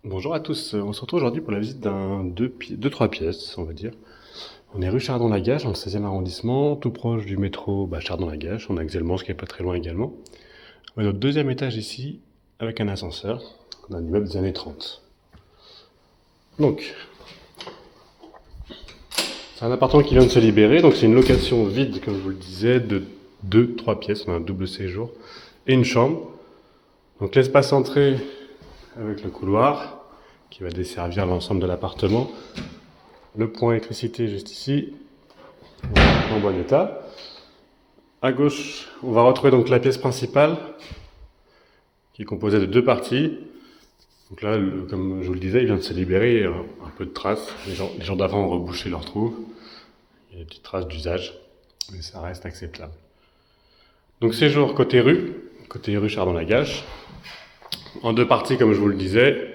Bonjour à tous, on se retrouve aujourd'hui pour la visite d'un deux, trois pièces, on va dire. On est rue Chardon-Lagache, dans le 16e arrondissement, tout proche du métro Chardon-Lagache. On a Axelmans, qui est pas très loin également. On a notre deuxième étage ici, avec un ascenseur, d'un immeuble des années 30. Donc, c'est un appartement qui vient de se libérer, donc c'est une location vide, comme je vous le disais, de deux, trois pièces, on a un double séjour, et une chambre. Donc l'espace entrée avec le couloir, qui va desservir l'ensemble de l'appartement. Le point électricité juste ici, en bon état. À gauche, on va retrouver donc la pièce principale, qui est composée de deux parties. Donc là, comme je vous le disais, il vient de se libérer, un peu de traces. Les gens d'avant ont rebouché leurs trous. Il y a des petites traces d'usage, mais ça reste acceptable. Donc séjour côté rue Chardon-Lagache, en deux parties comme je vous le disais.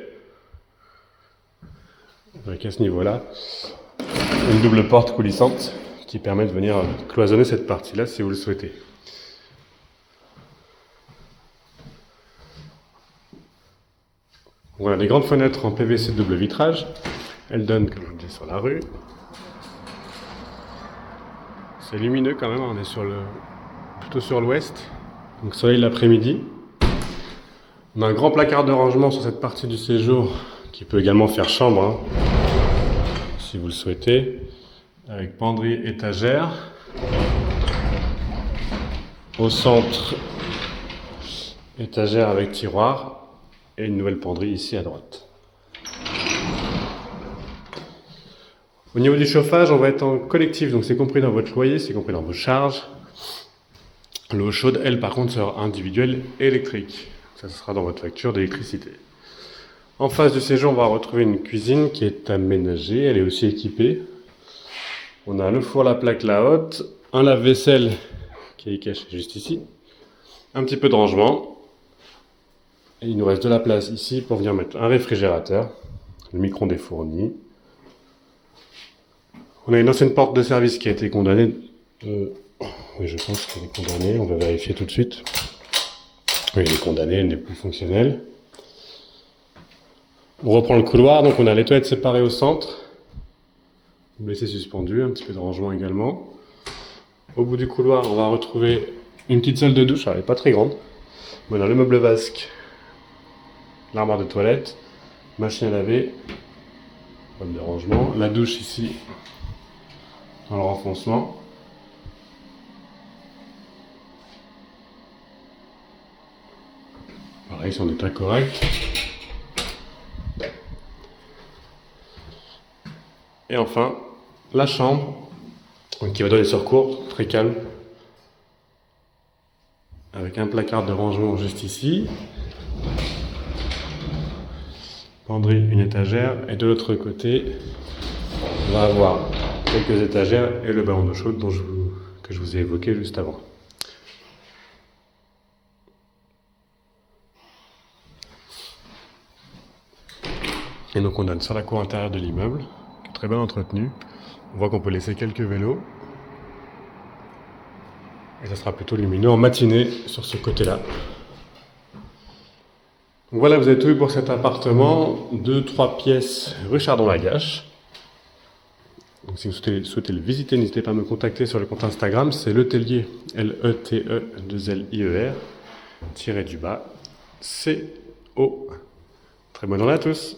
Avec à ce niveau-là, une double porte coulissante qui permet de venir cloisonner cette partie-là si vous le souhaitez. Voilà, les grandes fenêtres en PVC double vitrage. Elles donnent, comme je vous le dis, sur la rue. C'est lumineux quand même, on est plutôt sur l'ouest, donc soleil l'après-midi. On a un grand placard de rangement sur cette partie du séjour qui peut également faire chambre, si vous le souhaitez, avec penderie étagère. Au centre, étagère avec tiroir et une nouvelle penderie ici à droite. Au niveau du chauffage, on va être en collectif, donc c'est compris dans votre loyer, c'est compris dans vos charges. L'eau chaude, elle, par contre, sera individuelle électrique. Ça sera dans votre facture d'électricité. En face du séjour, on va retrouver une cuisine qui est aménagée, elle est aussi équipée. On a le four, la plaque, la hotte, un lave-vaisselle qui est caché juste ici, un petit peu de rangement. Et il nous reste de la place ici pour venir mettre un réfrigérateur, le micro-ondes est fourni. On a une ancienne porte de service qui a été condamnée. Oui, je pense qu'elle est condamnée, on va vérifier tout de suite. Oui, elle est condamnée, elle n'est plus fonctionnelle. On reprend le couloir, donc on a les toilettes séparées au centre. WC suspendu, un petit peu de rangement également. Au bout du couloir, on va retrouver une petite salle de douche, elle n'est pas très grande. On a le meuble vasque, l'armoire de toilette, machine à laver, boîte de rangement, la douche ici, dans le renfoncement. Pareil, c'est en état correct. Et enfin, la chambre, qui va donner sur cour, très calme, avec un placard de rangement juste ici, penderie, une étagère, et de l'autre côté, on va avoir quelques étagères et le ballon d'eau chaude que je vous ai évoqué juste avant. Et donc on donne sur la cour intérieure de l'immeuble, qui est très bien entretenue. On voit qu'on peut laisser quelques vélos. Et ça sera plutôt lumineux en matinée sur ce côté-là. Donc voilà, vous avez tout vu pour cet appartement. 2-3 pièces rue Chardon-Lagache. Donc si vous souhaitez le visiter, n'hésitez pas à me contacter sur le compte Instagram. C'est Letellier, L-E-T-E-2-L-I-E-R, tiré du bas, C-O. Très bonne journée à tous.